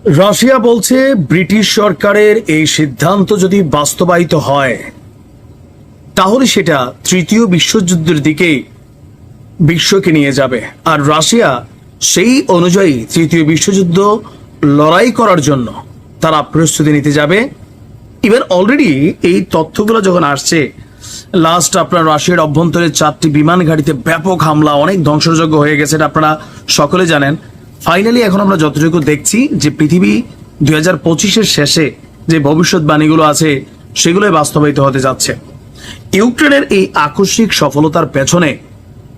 Russia বলছে British সরকারের এই সিদ্ধান্ত যদি বাস্তবায়িত হয় তাহলে সেটা তৃতীয় বিশ্বযুদ্ধের দিকে বিশ্বকে নিয়ে যাবে, আর রাশিয়া সেই অনুযায়ী তৃতীয় বিশ্বযুদ্ধ লড়াই করার জন্য তারা প্রস্তুতি নিতে যাবে। ইভেন অলরেডি এই তথ্যগুলো যখন আসছে, লাস্ট আপনার রাশিয়ার অভ্যন্তরে 4টি বিমান ঘাঁটিতে ব্যাপক হামলা, অনেক ধ্বংসযজ্ঞ হয়ে গেছে, এটা আপনারা সকলে জানেন। ফাইনালি এখন আমরা যতটুকু দেখছি যে পৃথিবী 2025-এর শেষে যে ভবিষ্যৎবাণীগুলো আছে সেগুলোই বাস্তবায়িত হতে যাচ্ছে। ইউক্রেনের এই আকস্মিক সফলতার পেছনে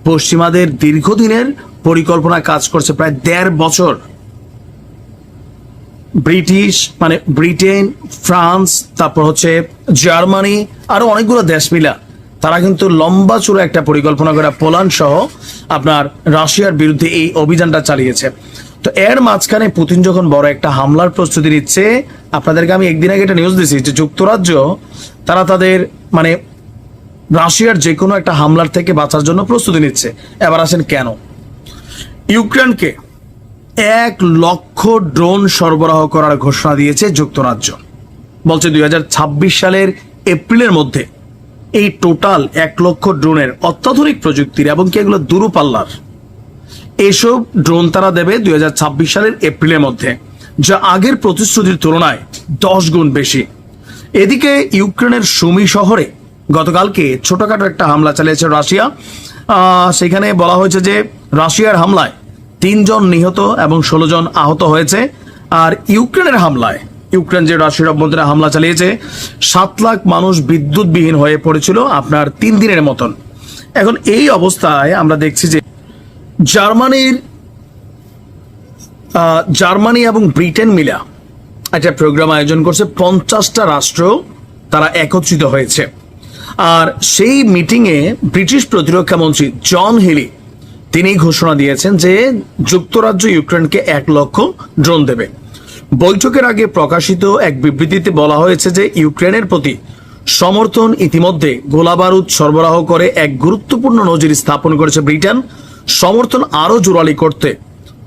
পশ্চিমাদের দীর্ঘদিনের পরিকল্পনা কাজ করছে, প্রায় 1.5 বছর। ব্রিটিশ মানে ব্রিটেন, ফ্রান্স, তারপর হচ্ছে জার্মানি, আরো অনেকগুলো দেশ মিলা তারা কিন্তু লম্বা চূড়া একটা পরিকল্পনা করে পোল্যান্ড সহ আপনার রাশিয়ার বিরুদ্ধে এই অভিযানটা চালিয়েছে। তো এর মাঝখানে পুতিন যখন বড় একটা হামলার প্রস্তুতি নিচ্ছে, আপনাদেরকে আমি একদিন আগে একটা নিউজ দিয়েছি যে যুক্তরাজ্য তারা তাদের মানে রাশিয়ার যে কোনো একটা হামলার থেকে বাঁচার জন্য প্রস্তুতি নিচ্ছে। এবার আসেন কেন ইউক্রেনকে 1 লক্ষ ড্রোন সরবরাহ করার ঘোষণা দিয়েছে যুক্তরাজ্য। বলছে 2026 সালের এপ্রিলের মধ্যে এই টোটাল 1 লক্ষ ড্রোনের অত্যাধুনিক প্রযুক্তির এবং কি এগুলো দূরপাল্লার এসব ড্রোন তারা দেবে 2026 সালের এপ্রিলের মধ্যে, যা আগের প্রতিশ্রুতির তুলনায় 10 গুণ বেশি। এদিকে ইউক্রেনের সুমি শহরে গতকালকে ছোটখাটো একটা হামলা চালিয়েছে রাশিয়া। সেখানে বলা হয়েছে যে রাশিয়ার হামলায় 3 জন নিহত এবং 16 জন আহত হয়েছে। আর ইউক্রেনের হামলায়, ইউক্রেন যে রাশিয়ার অভ্যন্তরে হামলা চালিয়েছে, 7 লাখ মানুষ বিদ্যুৎবিহীন হয়ে পড়েছিল আপনার 3 দিনের মতন। এখন এই অবস্থায় আমরা দেখছি যে জার্মানি এবং ব্রিটেন মিলা একটা প্রোগ্রাম আয়োজন করছে। 50টা রাষ্ট্র তারা একত্রিত হয়েছে। আর সেই মিটিংয়ে ব্রিটিশ প্রতিরক্ষা মন্ত্রী জন হেলি তিনি ঘোষণা দিয়েছেন যে যুক্তরাজ্য ইউক্রেনকে 1 লক্ষ ড্রোন দেবে। বৈঠকের আগে প্রকাশিত এক বিবৃতিতে বলা হয়েছে যে ইউক্রেনের প্রতি সমর্থন ইতিমধ্যে গোলাবারুদ সরবরাহ করে এক গুরুত্বপূর্ণ নজির স্থাপন করেছে ব্রিটেন। সমর্থন আরো জোরালি করতে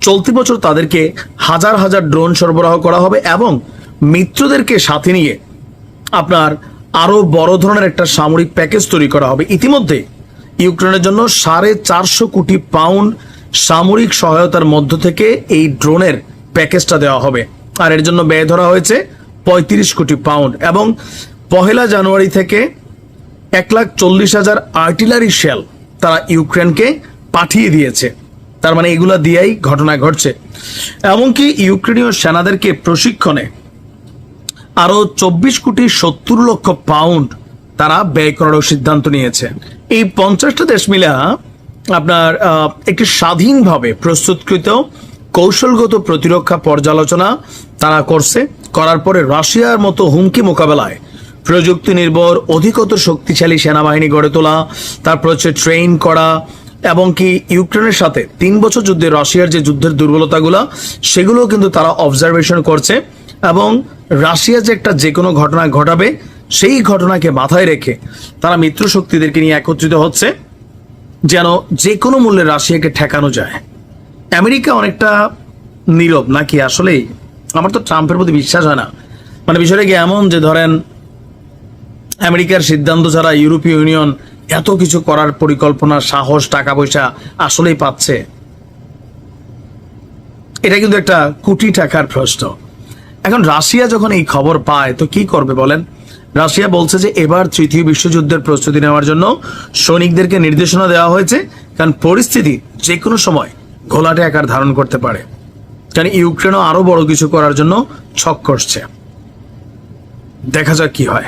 চলতি বছর তাদেরকে হাজার হাজার ড্রোন সরবরাহ করা হবে এবং মিত্রদেরকে সাথে নিয়ে আপনার আরো বড় ধরনের একটা সামরিক প্যাকেজ তৈরি করা হবে। ইতিমধ্যে ইউক্রেনের জন্য 450 কোটি পাউন্ড সামরিক সহায়তার মধ্য থেকে এই ড্রোনের প্যাকেজটা দেওয়া হবে। আর এর জন্য ব্যয় ধরা হয়েছে 35 কোটি পাউন্ড এবং 1 জানুয়ারি থেকে 1,40,000 আর্টিলারি শেল তারা ইউক্রেনকে পাঠিয়ে দিয়েছে। তার মানে এগুলা দিয়েই ঘটনা ঘটছে। এমনকি ইউক্রেনীয় সেনাদেরকে প্রশিক্ষণে আরো 24 কোটি 70 লক্ষ পাউন্ড তারা ব্যয় করারও সিদ্ধান্ত নিয়েছে। এই 50টা দেশ মিলা আপনার একটি স্বাধীনভাবে প্রস্তুতকৃত কৌশলগত প্রতিরক্ষা পর্যালোচনা তারা করছে। করার পরে রাশিয়ার মতো হুমকি মোকাবেলায় প্রযুক্তি নির্ভর অধিকতর শক্তিশালী সেনাবাহিনী গড়ে তোলা, তারপর হচ্ছে ট্রেন করা এবং কি ইউক্রেনের সাথে 3 বছর যুদ্ধে রাশিয়ার যে যুদ্ধের দুর্বলতাগুলো সেগুলো কিন্তু তারা অবজারভেশন করছে এবং রাশিয়া যে একটা যে কোনো ঘটনা ঘটাবে সেই ঘটনাকে মাথায় রেখে তারা মিত্র শক্তিদেরকে নিয়ে একত্রিত হচ্ছে যেন যে কোনো মূল্যে রাশিয়াকে ঠেকানো যায়। আমেরিকা অনেকটা নীরব নাকি? আসলেই আমার তো ট্রাম্পের প্রতি বিশ্বাস হয় না। মানে বিষয়টা কি এমন যে ধরেন আমেরিকার সিদ্ধান্ত ছাড়া ইউরোপীয় ইউনিয়ন এত কিছু করার পরিকল্পনা, সাহস, টাকা পয়সা আসলেই পাচ্ছে? এটা কিন্তু একটা কোটি টাকার প্রশ্ন। এখন রাশিয়া যখন এই খবর পায় তো কি করবে বলেন? রাশিয়া বলছে যে এবার তৃতীয় বিশ্বযুদ্ধের প্রস্তুতি নেওয়ার জন্য সৈনিকদেরকে নির্দেশনা দেওয়া হয়েছে, কারণ পরিস্থিতি যে কোনো সময় ঘোলাটে আকার ধারণ করতে পারে। কারণ ইউক্রেনও আরো বড় কিছু করার জন্য ছক করছে। দেখা যাক কি হয়।